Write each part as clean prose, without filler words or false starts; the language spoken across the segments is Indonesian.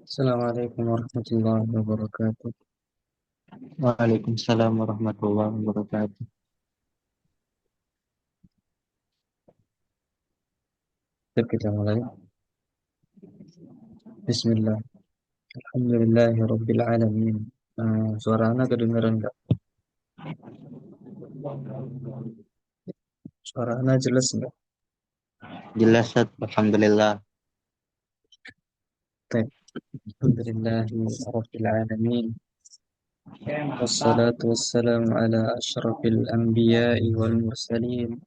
Assalamualaikum warahmatullahi wabarakatuh. Waalaikumsalam warahmatullahi wabarakatuh. Yuk kita mulai. Bismillah. Alhamdulillahi Rabbil Alamin. Suara anak kedengaran nggak? Suara anak jelas nggak? Jelas, Ustaz. Alhamdulillah. Baik. Alhamdulillahi Rabbil Alamin. Wassalatu wassalamu ala ashrafil anbiya'i wal mursalin.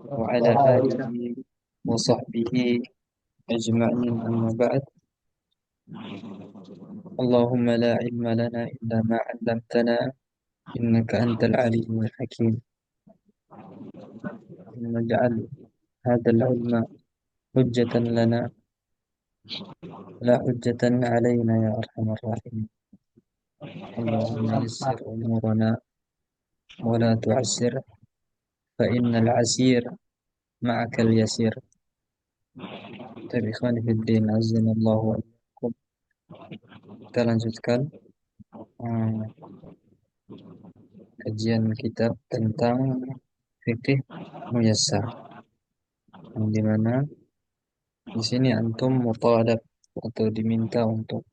Wa ala alihi wa sahbihi ajma'in amma ba'd. Allahumma la ilma lana illa ma 'allamtana innaka antal alimul hakim. Allahumma ij'al hadzal ilma hujjatan lana لا حجة علينا يا أرحم الراحمين. اللهم يسر أمورنا ولا تعسر فإن العسير معك اليسير. طيب إخواني في الدين عزنا الله وإياكم. Kita lanjutkan eh, kajian kitab tentang fikih muyassar, yang dimana di sini antum mutalab atau diminta untuk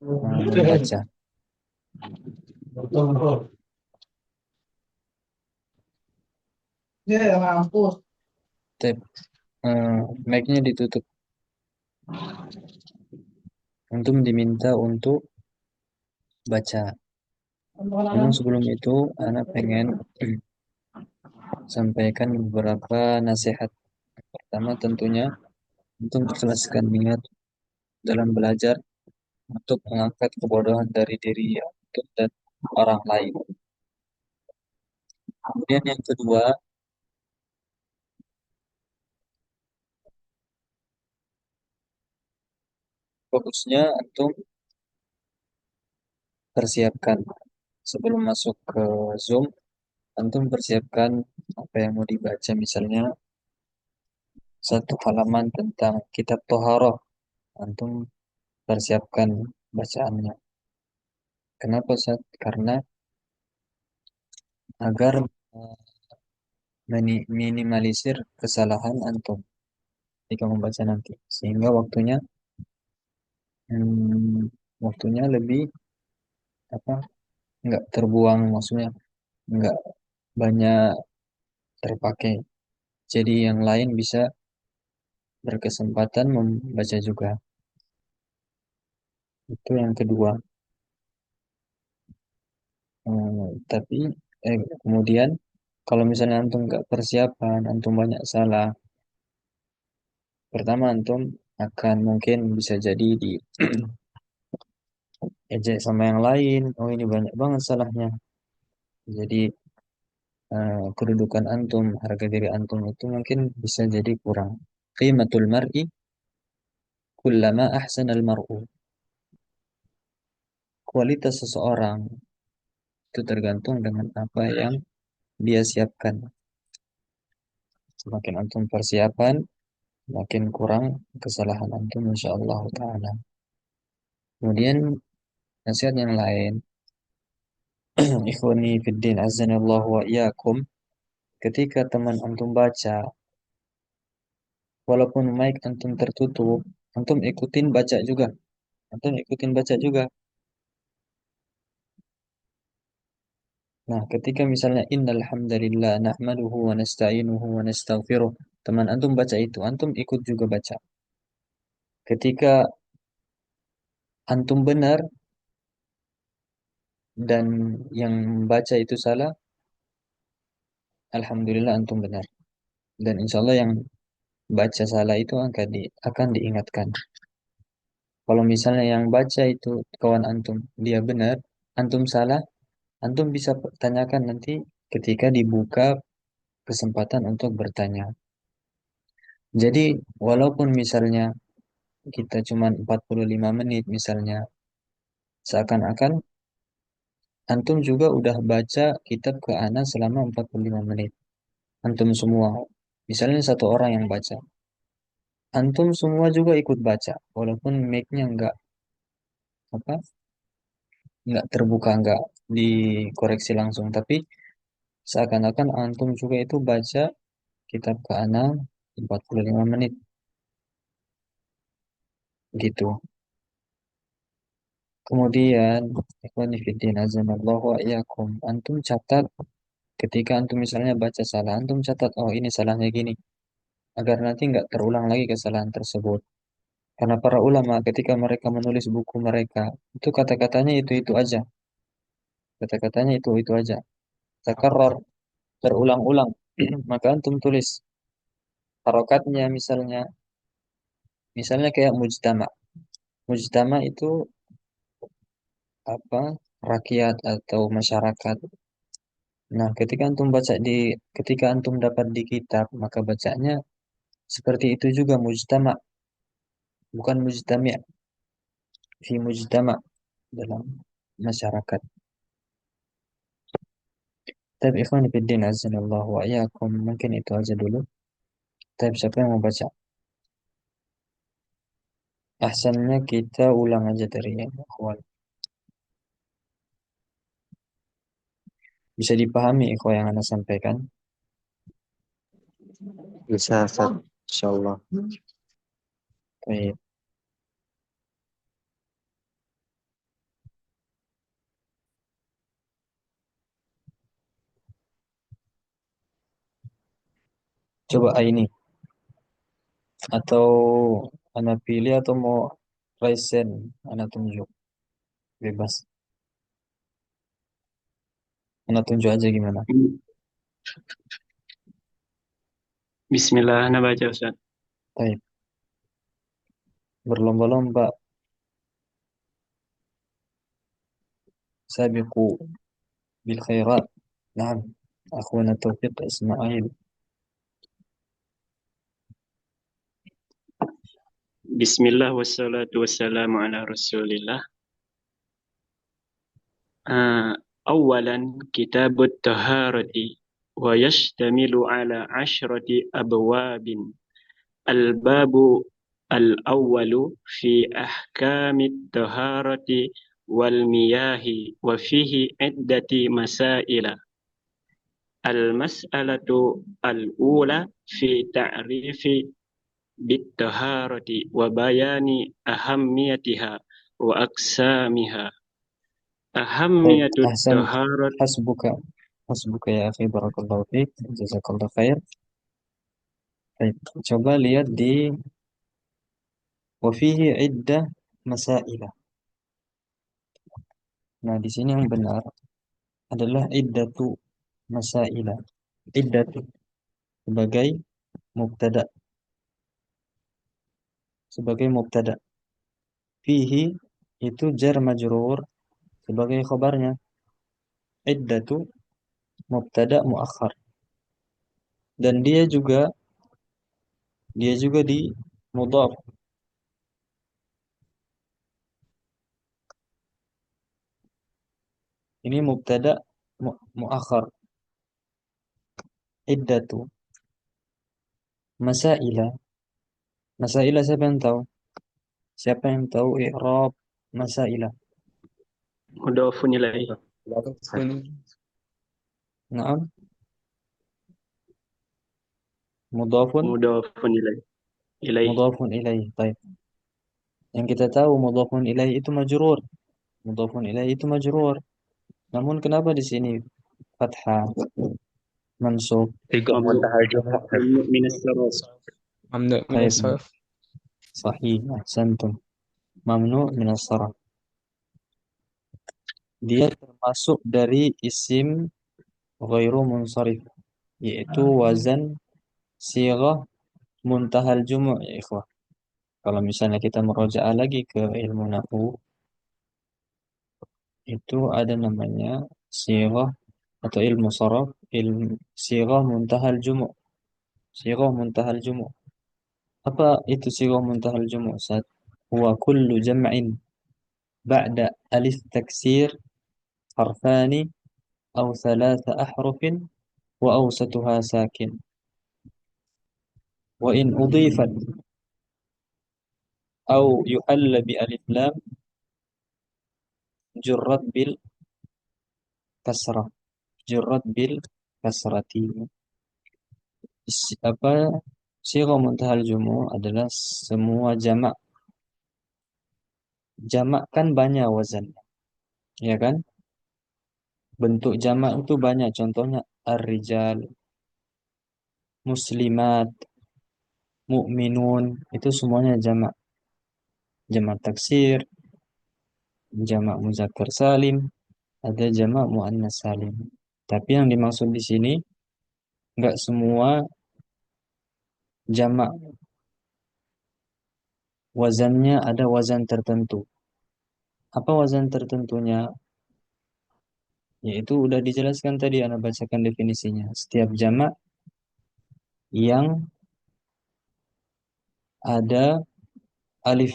membaca. Tab, mic-nya ditutup. Antum diminta untuk baca. Namun sebelum itu, anak pengen sampaikan beberapa nasihat. Pertama tentunya untuk ikhlaskan niat dalam belajar untuk mengangkat kebodohan dari diri antum dan orang lain. Kemudian yang kedua, fokusnya antum persiapkan sebelum masuk ke Zoom, antum persiapkan apa yang mau dibaca, misalnya satu halaman tentang kitab Toharoh, antum persiapkan bacaannya. Kenapa Ustaz? Karena agar minimalisir kesalahan antum ketika membaca nanti, sehingga hmm, waktunya lebih apa, nggak terbuang, maksudnya nggak banyak terpakai, jadi yang lain bisa berkesempatan membaca juga. Itu yang kedua. Tapi kemudian kalau misalnya antum nggak persiapan, antum banyak salah. Pertama, antum akan mungkin bisa jadi di ejek sama yang lain. Oh, ini banyak banget salahnya. Jadi kedudukan antum, harga diri antum itu mungkin bisa jadi kurang. Qimatul mar'i kullama ahsanal mar'u. Kualitas seseorang itu tergantung dengan apa yang dia siapkan. Semakin antum persiapan, makin kurang kesalahan antum insyaallah taala. Kemudian nasihat yang lain, ikhwani fiddin azanillahu wa iyyakum, ketika teman antum baca, walaupun mic antum tertutup, antum ikutin baca juga. Antum ikutin baca juga. Nah, ketika misalnya innal hamdalillah nahmaduhu wa nasta'inuhu wa nastaghfiruh, teman antum baca itu, antum ikut juga baca. Ketika antum benar dan yang membaca itu salah, alhamdulillah antum benar. Dan insya Allah yang baca salah itu akan diingatkan. Kalau misalnya yang baca itu kawan antum, dia benar, antum salah, antum bisa tanyakan nanti ketika dibuka kesempatan untuk bertanya. Jadi, walaupun misalnya kita cuma 45 menit misalnya, seakan-akan antum juga udah baca kitab ke ana selama 45 menit. Antum semua. Misalnya satu orang yang baca, antum semua juga ikut baca, walaupun mic-nya apa nggak terbuka, nggak dikoreksi langsung, tapi seakan-akan antum juga itu baca kitab ke-6 45 menit gitu. Kemudian, ikhwani fiddin azanallahu wa iyyakum, antum catat ketika antum misalnya baca salah, antum catat, oh ini salahnya gini, agar nanti nggak terulang lagi kesalahan tersebut. Karena para ulama ketika mereka menulis buku mereka, itu kata-katanya itu-itu aja. Kata-katanya itu-itu aja. Takarrar, terulang-ulang. Maka antum tulis harokatnya misalnya kayak mujtama. Mujtama itu apa? Rakyat atau masyarakat. Nah, ketika antum dapat di kitab, maka bacanya seperti itu juga mujtama, bukan mujtami', fi mujtama dalam masyarakat. Tapi ikhwan fiddin azanallahu wa iyyakum, mungkin itu aja dulu. Tapi siapa yang mau baca? Ahsannya kita ulang aja dari yang awal. Bisa dipahami ikhwan yang Anda sampaikan? Bisa, Ustaz. Insyaallah. Baik. Coba ini. Atau Anda pilih atau mau raise Anda tunjuk. Bebas. Anda tunjuk aja gimana. Bismillah, ana baca Ustaz. Baik. Berlomba-lomba. Sabiqu bil khairat. Nah, akhwana Taufiq Ismail. Bismillah wassalatu wassalamu ala Rasulillah. Awalan kitabut taharati wa yashtamilu ala ashrati abwabin. Al-babu al-awwalu fi ahkamit taharati wal miyahi wa fihi iddati masaila. Al-mas'alatu al-ula fi ta'rifi بالطهارة وبيان أهميتها وأقسامها. طيب أهمية أحسنت. الطهارة. حسبك. حسبك يا أخي بارك الله فيك. جزاك الله خير. طيب. Coba lihat di wafihi iddah masailah. Nah, di sini yang benar adalah iddatu masailah. Iddatu sebagai mubtada, sebagai mubtada. Fihi itu jar majrur sebagai khabarnya. Iddatu mubtada muakhar. Dan dia juga di mudhaf. Ini mubtada muakhar. Iddatu masailah. Masailah siapa yang tahu? Siapa yang tahu i'rab masailah? مضاف إليه. Naam, mudhafun مضاف إليه. mudhafun ilaih. Baik. Yang kita tahu mudhafun ilaih itu majrur. Mudhafun ilaih itu majrur. Namun kenapa di sini fathah mansub? Tiga ممنوع muntahal Jumat. ممنوع من الصرف. ممنوع من Baik, الصرف. sahih, ahsantum. Mamnu' min as-sarf. Dia termasuk dari isim ghairu munsharif, yaitu wazan sighah muntahal jumu' ya ikhwah. Kalau misalnya kita merojaah lagi ke ilmu nahwu, itu ada namanya sighah atau ilmu sharaf, ilmu sighah muntahal jumu'. Sighah muntahal jumu'. Apa itu sighah muntahal jumu'? Ustaz? Huwa kullu jam'in ba'da alif taksir harfani aw thalatha ahrufin wa awsatuha sakin. Wa in udhifat au yuhalla bi alif lam jurrat bil kasrah. Jurrat bil kasrati. Apa sirah muntahal jumu adalah semua jamak. Jamak kan banyak wazan, ya kan? Bentuk jamak itu banyak. Contohnya ar-rijal, muslimat, mukminun, itu semuanya jamak. Jamak taksir, jamak muzakkar salim, ada jamak muannas salim. Tapi yang dimaksud di sini nggak semua jamak wazannya ada wazan tertentu. Apa wazan tertentunya? Yaitu udah dijelaskan tadi, Anda bacakan definisinya. Setiap jamak yang ada alif.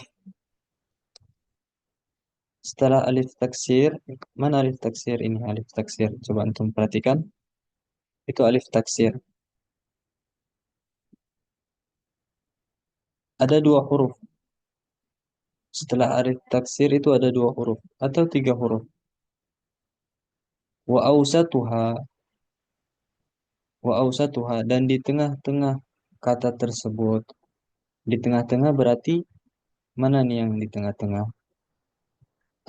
Setelah alif taksir, mana alif taksir ini? Alif taksir, coba antum perhatikan. Itu alif taksir. Ada dua huruf. Setelah alif taksir itu ada dua huruf atau tiga huruf. Wa awsatuha, wa awsatuha, dan di tengah-tengah kata tersebut. Di tengah-tengah berarti mana nih yang di tengah-tengah?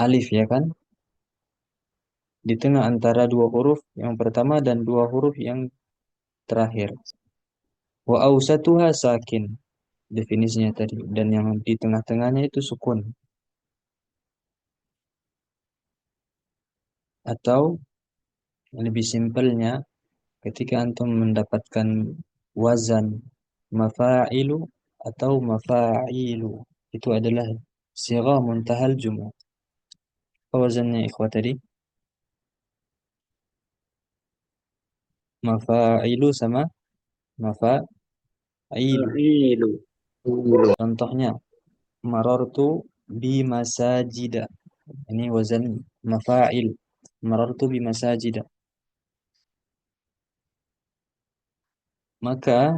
Alif, ya kan? Di tengah antara dua huruf yang pertama dan dua huruf yang terakhir. Wa awsatuha sakin. Definisinya tadi. Dan yang di tengah-tengahnya itu sukun. Atau lebih simpelnya, ketika antum mendapatkan wazan mafa'ilu atau mafa'ilu, itu adalah sirah muntahal jumu. Apa wazannya ikhwah tadi? Mafa'ilu sama mafa'ilu. Fa'ilu. Contohnya, marartu bi masajida. Ini wazan mafa'il. Marartu bi masajida. Maka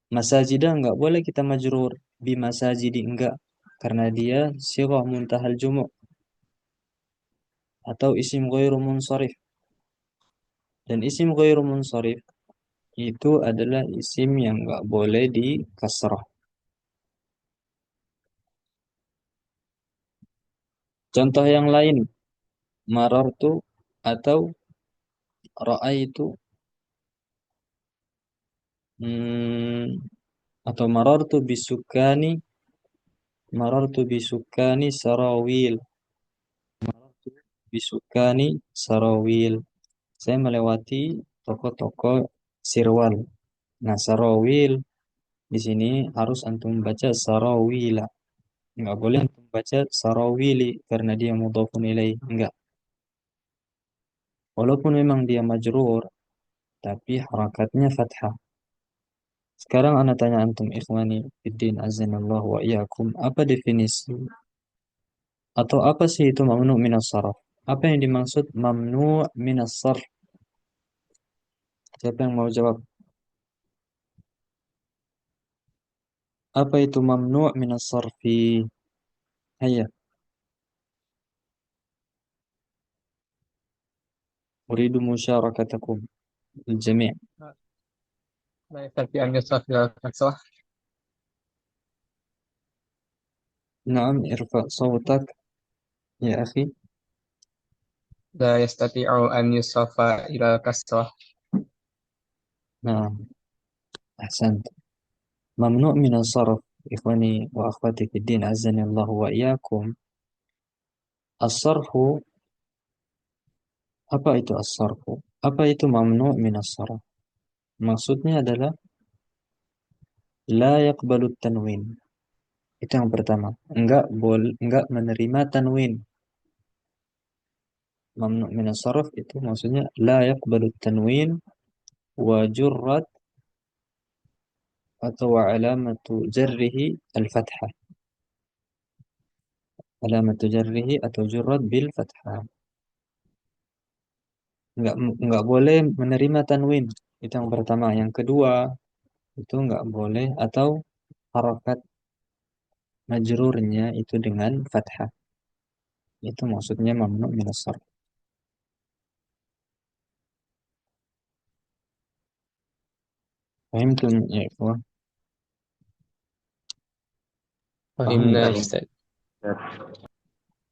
masajida enggak boleh kita majrur bi masajidi, enggak, karena dia sirah muntahal jumu atau isim ghairu munsharif. Dan isim ghairu munsharif itu adalah isim yang enggak boleh di kasrah. Contoh yang lain, marartu atau ra'aitu, hmm, atau marartu bisukani sarawil. Bisukani sarawil. Saya melewati toko-toko sirwal. Nah, sarawil di sini harus antum baca sarawila. Enggak boleh antum baca sarawili karena dia mudhafun ilaih. Enggak. Walaupun memang dia majrur, tapi harakatnya fathah. Sekarang ana tanya antum ikhwani fiddin azanallahu wa iyyakum, apa definisi atau apa sih itu mamnu minas sarf? Apa yang dimaksud mamnu minas sarf? Siapa yang mau jawab? Apa itu mamnu minas sarfi? Hayya, uridu musyarakatakum الجميع. لا يستطيع أن يصرف إلى الكسرة. نعم، ارفع صوتك يا أخي. لا يستطيع أن يصرف إلى الكسرة. نعم، أحسنت. ممنوع من الصرف. إخواني وأخواتي في الدين عزني الله وإياكم. الصرف، apa itu as-sarfu? Apa itu mamnu' min as-sarf? Maksudnya adalah la yaqbalu tanwin. Itu yang pertama. Enggak menerima tanwin. Mamnu' min as-sarf itu maksudnya la yaqbalu tanwin wa jurrat atau alamatu jarrihi al-fathah. Alamatu jarrihi atau jurrat bil fathah. Enggak boleh menerima tanwin. Itu yang pertama. Yang kedua, itu nggak boleh, atau harokat majrurnya itu dengan fathah. Itu maksudnya mamnu minas sarf. Fahimtum ya ikhwah? Paham Fahimna nggak? ya Ustaz.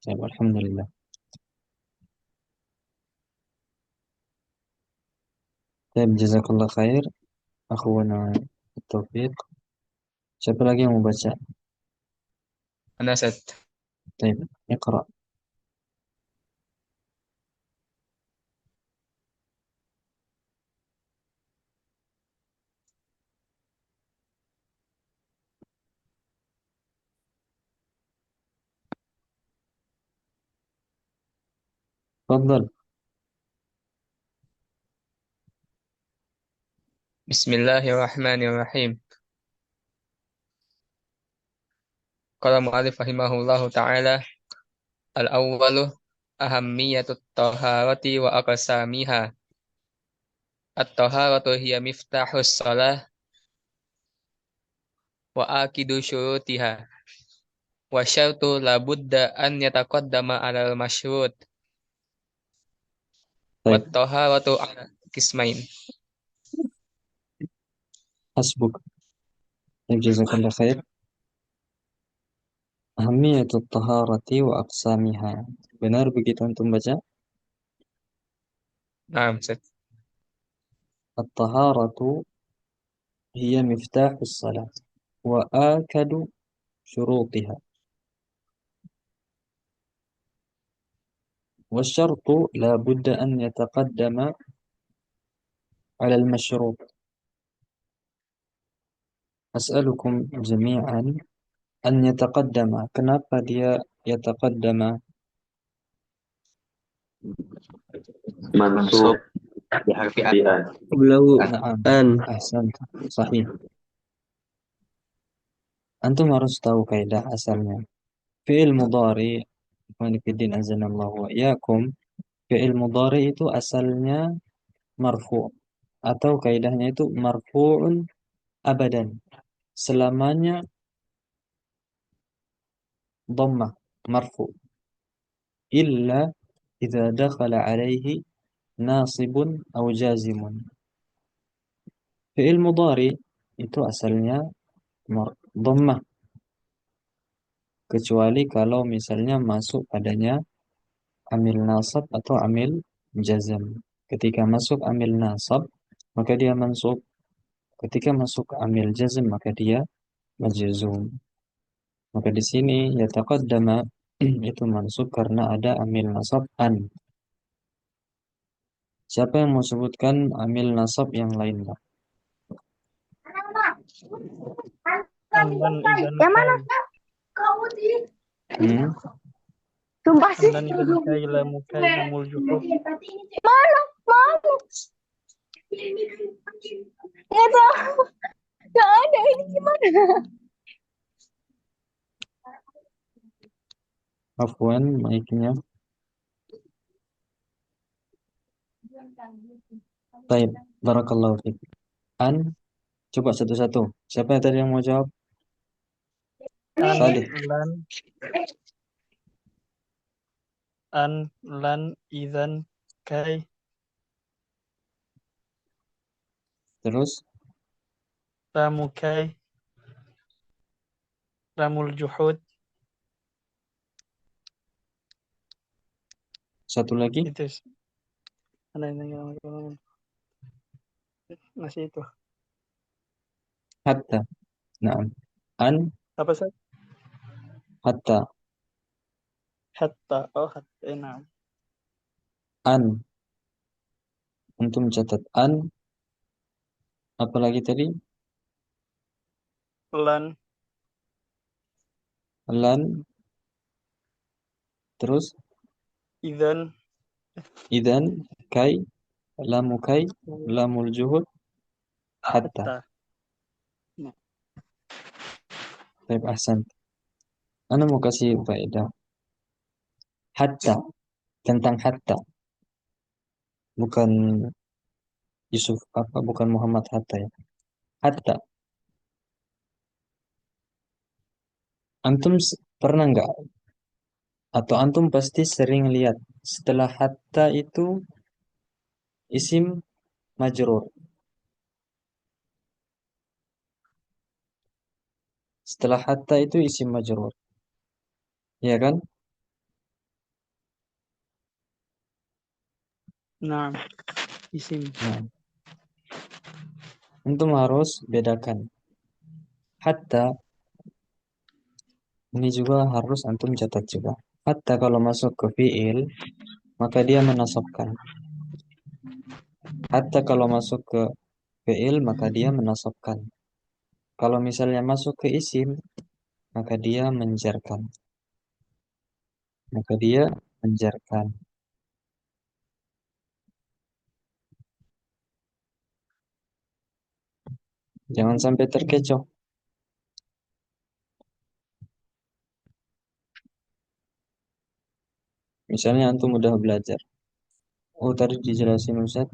Ya, alhamdulillah. Baik, jazakallah khair. Akhwana Taufiq. Siapa lagi yang mau baca? Ana Ustaz. Baik, Iqra. Tafadhal. Bismillahirrahmanirrahim. Qala mu'allif rahimahullahu ta'ala al-awwalu ahammiyatut taharati wa aqsamiha. At-taharatu hiya miftahus shalah wa akidu syurutiha. Wa syartu la budda an yataqaddama 'alal masyrut. Wa Baik, taharatu ala qismain. hasbuk. Baik, jazakallah khair. Ahamiyatut taharati wa aqsamiha. Benar begitu antum baca? Naam Ustaz. At-taharatu hiya miftahus salat wa akadu syurutiha. والشرط لا بد أن يتقدم على المشروط. أسألكم جميعا أن يتقدم. Kenapa dia يتقدم؟ منصوب بحرف الآن قبله نعم، أن. أحسنت، صحيح. Antum harus tahu kaidah asalnya. Fi'il mudhari, ikhwani fiddin azanallahu wa iyyakum, fi'il mudhari itu asalnya marfu' atau kaidahnya itu marfu'un abadan. Selamanya dhammah, marfu'. Illa idza dakhala alaihi nasibun aw jazimun. Fi'il mudhari itu asalnya dhammah, kecuali kalau misalnya masuk padanya amil nasab atau amil jazam. Ketika masuk amil nasab, maka dia mansub. Ketika masuk amil jazm, maka dia majzum. Maka di sini yataqaddama itu mansub karena ada amil nasab an. Siapa yang mau sebutkan amil nasab yang lainnya? Andan idan Yang mana? kai. Hmm? Sumpah sih. Andan idan kai lamu kai lamul juhud. Mana? Mana? Nggak tahu. Nggak ada. Ini gimana? Afwan, mic-nya. Baik, barakallahu fiik. An, coba satu-satu. Siapa yang tadi yang mau jawab? An Salih. lan an lan idan kai Terus, lamu kai lamul juhud. satu lagi. Itu ada yang masih itu Hatta. Nah, an, apa sih? hatta. Hatta, oh hatta, nah. An. Untuk mencatat an. Apalagi tadi? Lan Lan. Terus, idan idan, kai, lamu kai, lamul juhud, hatta. hatta. Baik, ahsan. Ana mau kasih faedah. Hatta. Tentang hatta. Bukan Yusuf apa? Bukan Muhammad Hatta ya. Hatta. Antum pernah nggak atau antum pasti sering lihat setelah hatta itu isim majrur. Setelah hatta itu isim majrur. Ya kan? Naam. Isim. Nah, antum harus bedakan. Hatta ini juga harus antum catat juga. Hatta kalau masuk ke fiil, maka dia menasabkan. Hatta kalau masuk ke fiil, maka dia menasabkan. Kalau misalnya masuk ke isim, maka dia menjarkan. Maka dia menjarkan. Jangan sampai terkecoh. Misalnya antum udah belajar. Oh, tadi dijelasin Ustaz,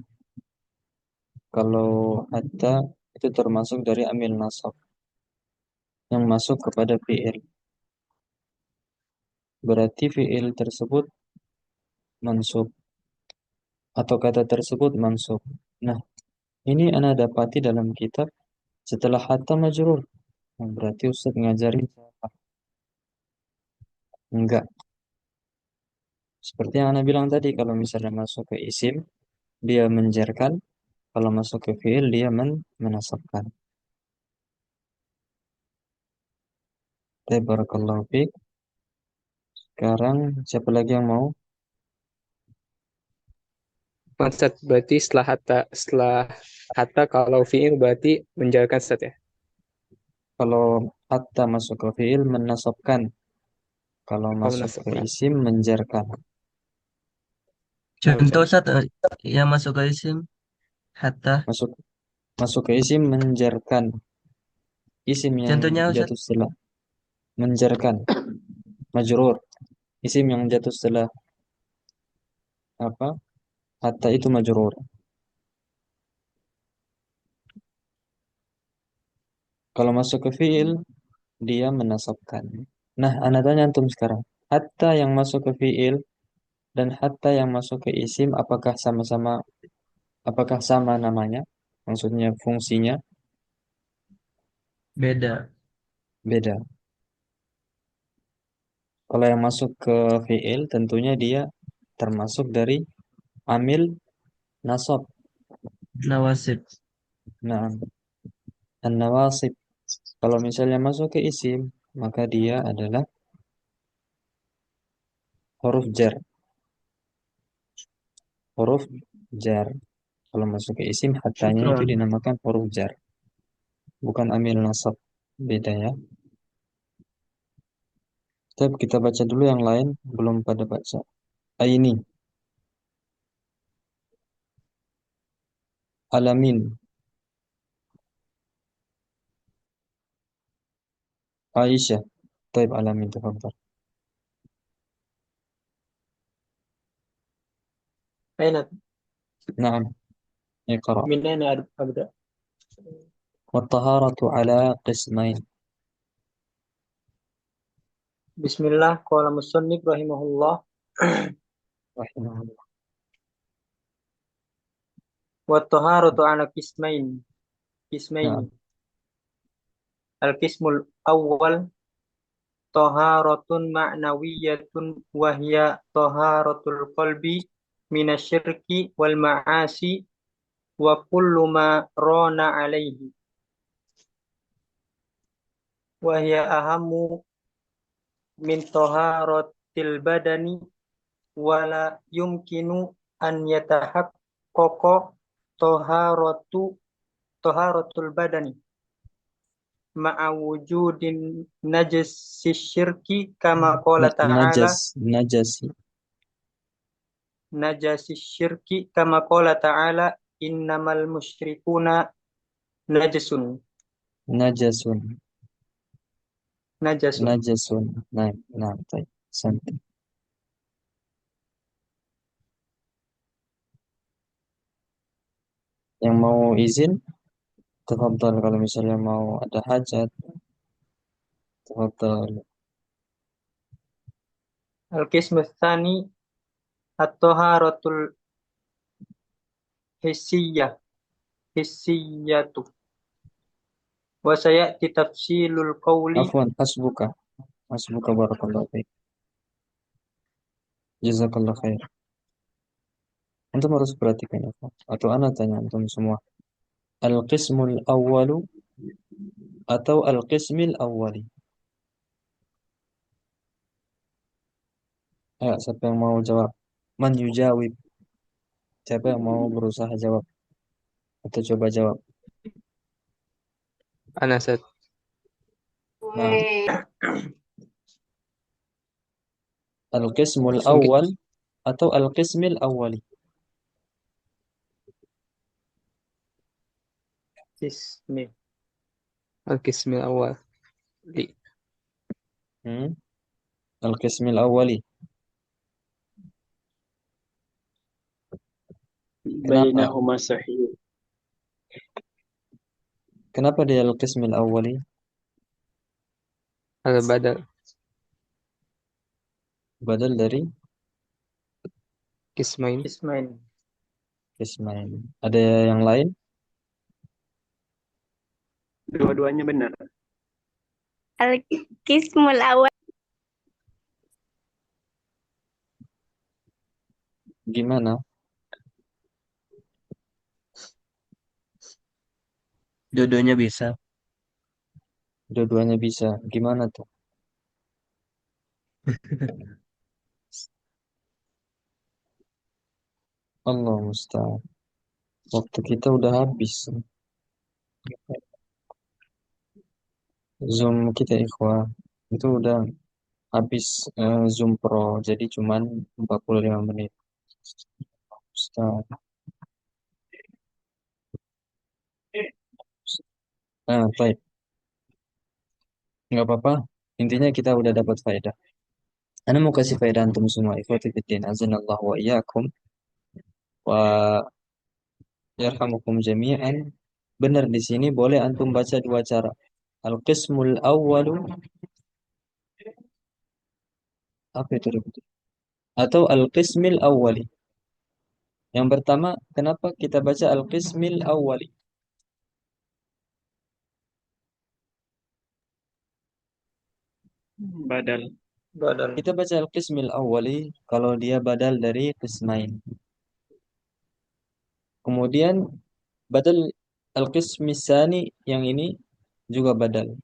kalau hatta itu termasuk dari amil nasab yang masuk kepada fiil. Berarti fiil tersebut mansub atau kata tersebut mansub. Nah, ini ana dapati dalam kitab setelah hatta majrur. Nah, berarti Ustaz ngajarin siapa? Enggak. Seperti yang ana bilang tadi, kalau misalnya masuk ke isim, dia menjarkan. Kalau masuk ke fiil, dia menasabkan. Barakallahu fiik. Sekarang siapa lagi yang mau? Maksud berarti setelah hatta kalau fiil berarti menjalankan stat ya. Kalau hatta masuk ke fiil menasabkan. Kalau Oh, masuk ke menasabkan. isim menjarkan. Nah, Contoh Ustaz yang masuk ke isim hatta. Masuk masuk ke isim menjarkan. Isim yang Contohnya Ustaz. jatuh setelah menjarkan. Majrur. Isim yang jatuh setelah apa? Hatta itu majrur. Kalau masuk ke fiil dia menasabkan. Nah, ana tanya antum sekarang. Hatta yang masuk ke fiil dan hatta yang masuk ke isim apakah sama namanya? Maksudnya fungsinya Beda. beda. Kalau yang masuk ke fiil tentunya dia termasuk dari amil nasab. Nawasib. Nah, an-nawasib. Kalau misalnya masuk ke isim, maka dia adalah huruf jar. Huruf jar. Kalau masuk ke isim, hatanya itu Syukron. dinamakan huruf jar. Bukan amil nasab. Beda ya. Tapi kita baca dulu yang lain. Belum pada baca. Aini. Alamin. Aisyah. Taib alamin. Tafadhal. Aina Naam. Iqra. min aina abda? والطهارة على قسمين. Bismillah, qala musannif rahimahullah. رحمه الله. Wa taharatu ala qismain. نعم. Qismaini. Al-qismul awwal taharatun ma'nawiyatun wa hiya taharatul qalbi minasyirki wal ma'asi wa kullu ma rana alaihi wa hiya ahammu min taharatil badani wala yumkinu an yatahaqqaqa taharatu taharatul badani ma'a wujudin najasi syirki kama qala ta'ala نجس نجسي. najasi syirki kama qala ta'ala innamal musyrikuna najasun نجس najasun. نجس. نعم نعم. طيب سنت. Yang mau izin, tafadhal. Kalau misalnya mau ada hajat, tafadhal. Al-qismu tsani at-taharatul hissiyah hissiyatu. Wa sayati tafsilul qawli. Afwan, hasbuka. Hasbuka barakallahu fiik. Jazakallah khair. Antum harus perhatikan apa? Atau ana tanya antum semua. Al-qismul awwalu atau al-qismil awwali? Ayo, siapa yang mau jawab? Man yujawib? Siapa yang mau berusaha jawab? Atau coba jawab? Ana Ustaz. Nah, al-qismul Mungkin awwal atau al-qismil awwali? Qismi. al-qismil awal. Hmm? Al-qismil awwali. Kenapa? Bainahuma sahih. Kenapa dia al-qismil awwali? Al-badal. Badal dari Qismain. Qismain. qismain. Ada yang lain? Dua-duanya benar. Al-Qismul awal. Gimana? Dua-duanya bisa. Dua-duanya bisa. Gimana tuh? Allah musta'an. Waktu kita udah habis. Zoom kita ikhwah. Itu udah habis Zoom Pro. Jadi cuman 45 menit. Ustaz. Baik. Nggak apa-apa. Intinya kita udah dapat faedah. Ana mau kasih faedah antum semua. Ikhwati fiddin. Azanallahu wa iyyakum. Wa yarhamukum jami'an. Benar di sini boleh antum baca dua cara. Al-qismul awwalu. Apa itu? Atau al-qismil awwali. Yang pertama, kenapa kita baca al-qismil awwali? Badal. Badal. Kita baca al-qismil awwali kalau dia badal dari qismain. Kemudian badal al-qismis tsani yang ini juga badal.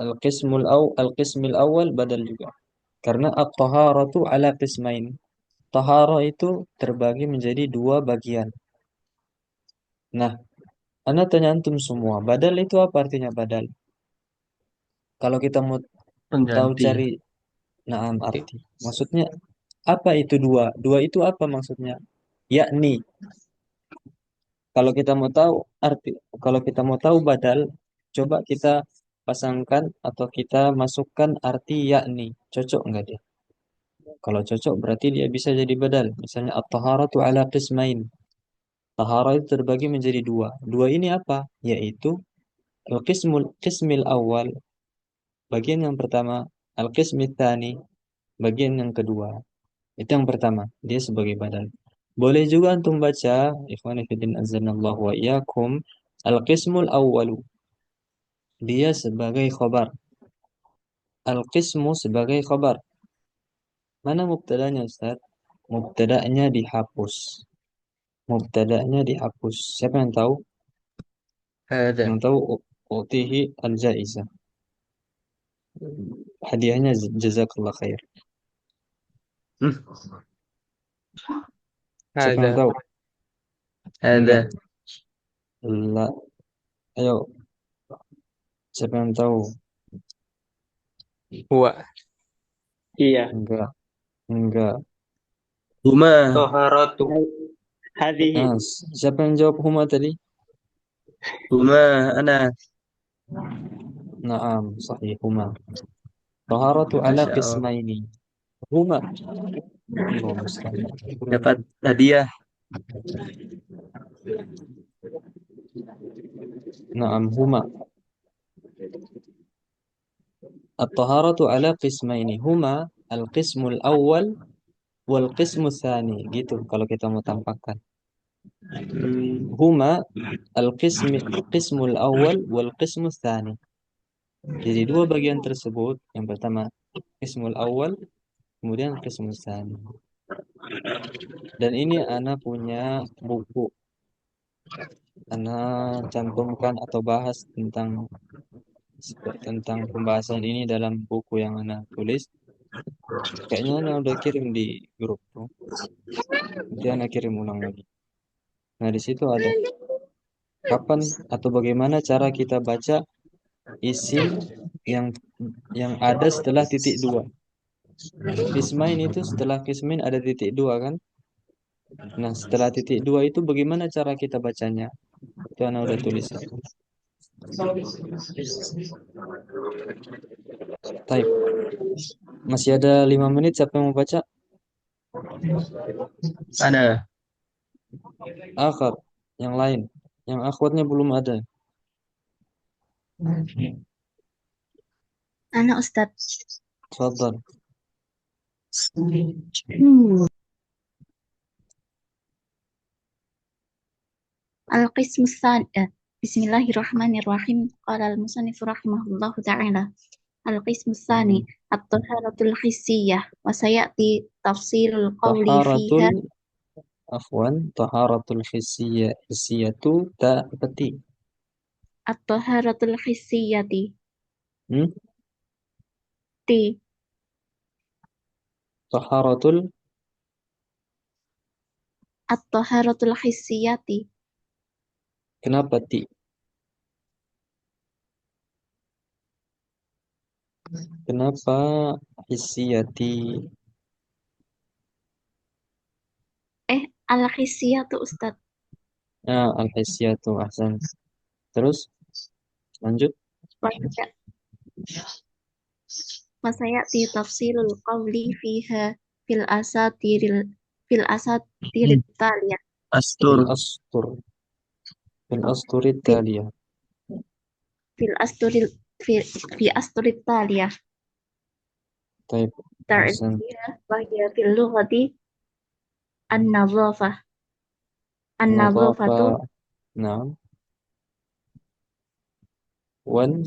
Al-qismil awal badal juga. Karena at-taharatu ala qismain. Tahara itu terbagi menjadi dua bagian. Nah, ana tanya antum semua, badal itu apa artinya badal? Kalau kita mau tahu Pengganti. cari naam arti. Maksudnya apa itu dua? Dua itu apa maksudnya? Yakni kalau kita mau tahu arti, kalau kita mau tahu badal, coba kita pasangkan atau kita masukkan arti yakni. Cocok enggak dia? Kalau cocok berarti dia bisa jadi badal. Misalnya at-taharatu ala qismain. Tahara itu terbagi menjadi dua. Dua ini apa? Yaitu qismil awal, bagian yang pertama, al-qismit tsani, bagian yang kedua. Itu yang pertama, dia sebagai badal. Boleh juga antum baca, ikhwani fillah azanallahu wa iyyakum, al-qismul awwalu, dia sebagai khobar. Al-qismu sebagai khobar. Mana mubtadanya Ustaz? Mubtadanya dihapus. Mubtada'nya dihapus. Siapa yang tahu? Ada. Yang tahu utihi al-jaizah. Hadiahnya jazakallah khair. Siapa yang Ada. tahu? Enggak. Ada. La. Ayo. Siapa yang tahu? Huwa. Iya. Enggak. Enggak. Huma. Taharatu. Hadhihi. Nah, siapa yang jawab huma tadi? Huma. Ana. Naam, sahih huma. Taharatu ala Masya Allah. qismaini. Huma. Allah musta'an. Dapat hadiah. Naam, huma. at-taharatu ala qismaini huma al-qismul awal wal qismus tsani gitu kalau kita mau tampakkan. Huma qismul awal wal qismus tsani. Jadi dua bagian tersebut, yang pertama qismul awal, kemudian qismus tsani. Dan ini ana punya buku. Ana cantumkan atau bahas tentang pembahasan ini dalam buku yang ana tulis. Kayaknya ana udah kirim di grup tuh. Nanti ana kirim ulang lagi. Nah, di situ ada kapan atau bagaimana cara kita baca isim yang ada setelah titik dua. Qismain itu setelah qismain ada titik dua kan? Nah, setelah titik dua itu bagaimana cara kita bacanya? Itu ana udah tulis. Taib. Masih ada 5 menit, siapa yang mau baca? Ada. Akhir, yang lain. Yang akhwatnya belum ada. Anak Ustaz. Tafadhal. Al-qismus tsani. Bismillahirrahmanirrahim. Qala al-musannif rahimahullahu ta'ala. Al-qismus tsani at-taharatul hissiyah wa sayati tafsilul qawli fiha. Taharatul hissiyatu ta peti. At-taharatul hissiyati. Hmm? Ti. Taharatul At-taharatul hissiyati. kenapa ti? Kenapa hissiyati? Al-hissiyatu Ustaz. Ah, al-hissiyatu ahsan. Terus lanjut. Wa sayati tafsilul qawli fiha fil asatiril taliyah. Astur. Fil asturit taliyah. Fi asturit taliyah. Taib. Ahsan. Ta'rifiyah wa hiya fil lughati an-nadhafah. An-nadhafatu Nadhafa. Naam. Wan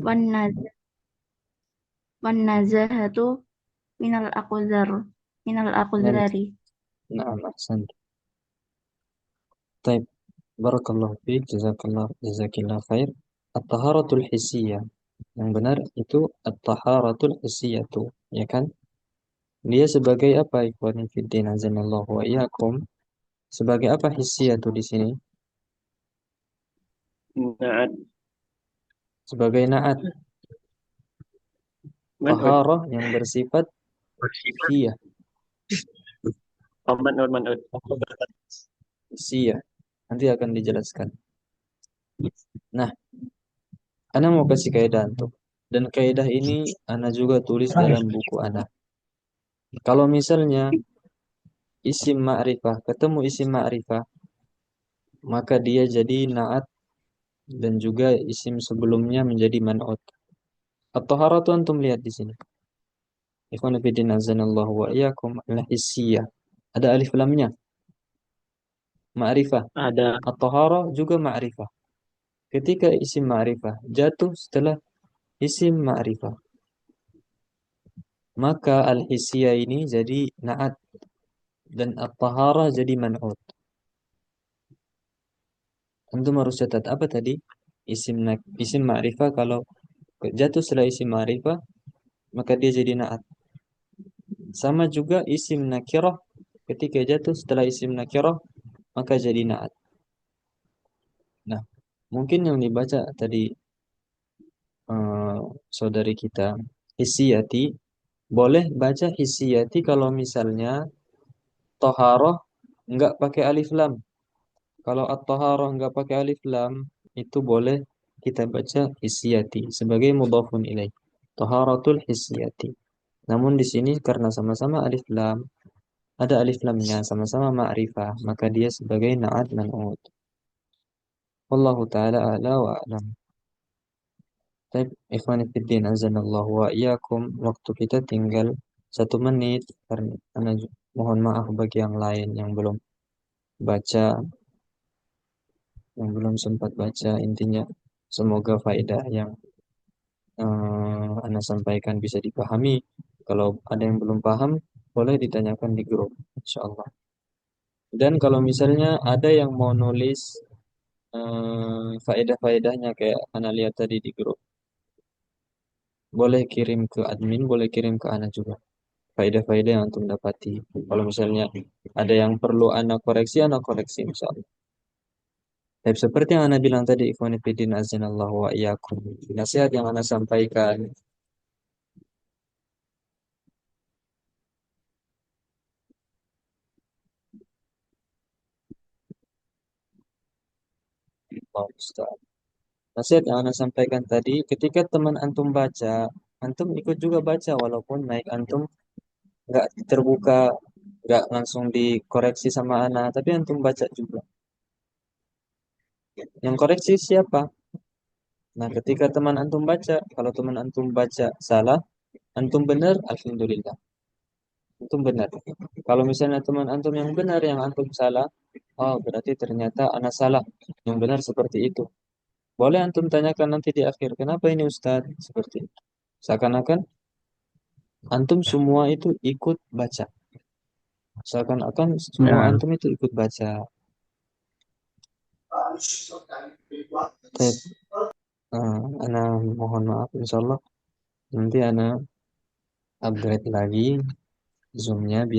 wan nazahatu minal aqdari. naam ahsan. Taib. Barakallahu fiik, jazakillah khair. At-taharatul hissiyah. Yang benar itu at-taharatul hissiyatu, ya kan? Dia sebagai apa, ikhwani fiddin azanallahu wa iyyakum? Sebagai apa hissiyatu di sini? Na'at. Sebagai na'at. Man'ud. Taharah yang bersifat hissiyah. Man'ud. Hissiyah. Nanti akan dijelaskan. Nah, ana mau kasih kaidah antum. Dan kaidah ini ana juga tulis dalam buku ana. Kalau misalnya isim ma'rifah ketemu isim ma'rifah, maka dia jadi na'at dan juga isim sebelumnya menjadi man'ut. At-taharatu antum lihat di sini. Ikhwan fillah azanallahu wa iyyakum al-hissiyah. Ada alif lamnya. Ma'rifah. Ada. At-taharah juga ma'rifah. Ketika isim ma'rifah jatuh setelah isim ma'rifah, maka al-hissiyah ini jadi na'at dan at-taharah jadi man'ut. Antum harus catat apa tadi? Isim ma'rifah kalau jatuh setelah isim ma'rifah maka dia jadi na'at. Sama juga isim nakirah ketika jatuh setelah isim nakirah maka jadi na'at. Nah, mungkin yang dibaca tadi saudari kita hissiyati, boleh baca hissiyati kalau misalnya toharoh nggak pakai alif lam. Kalau at-taharah nggak pakai alif lam, itu boleh kita baca hissiyati sebagai mudhafun ilaih. Taharatul hissiyati. Namun di sini karena sama-sama alif lam, ada alif lamnya, sama-sama ma'rifah, maka dia sebagai na'at man'ut. Wallahu ta'ala a'la wa a'lam. Tapi ikhwan fillah azanallahu wa iyyakum, waktu kita tinggal 1 menit karena mohon maaf bagi yang lain yang belum baca, yang belum sempat baca. Intinya semoga faedah yang Anda sampaikan bisa dipahami. Kalau ada yang belum paham, boleh ditanyakan di grup, insyaallah. Dan kalau misalnya ada yang mau nulis faedah-faedahnya kayak Ana lihat tadi di grup, boleh kirim ke admin, boleh kirim ke Ana juga. Faedah-faedah yang antum dapati. Kalau misalnya ada yang perlu Ana koreksi insyaallah. Tapi seperti yang Ana bilang tadi, ikhwan fillah azanallahu wa iyyakum. Nasihat yang Ana sampaikan, Allah Ustaz. Nasihat yang Ana sampaikan tadi, ketika teman antum baca, antum ikut juga baca walaupun mic antum nggak terbuka, nggak langsung dikoreksi sama Ana, tapi antum baca juga. Yang koreksi siapa? Nah, ketika teman antum baca, kalau teman antum baca salah, antum benar, alhamdulillah. Antum benar. Kalau misalnya teman antum yang benar, yang antum salah, oh berarti ternyata Ana salah. Yang benar seperti itu. Boleh antum tanyakan nanti di akhir, kenapa ini Ustaz? Seperti itu. Seakan-akan antum semua itu ikut baca. Seakan-akan semua Nah, antum itu ikut baca. Baik. Ana mohon maaf, insyaallah nanti Ana upgrade lagi Zoom-nya biar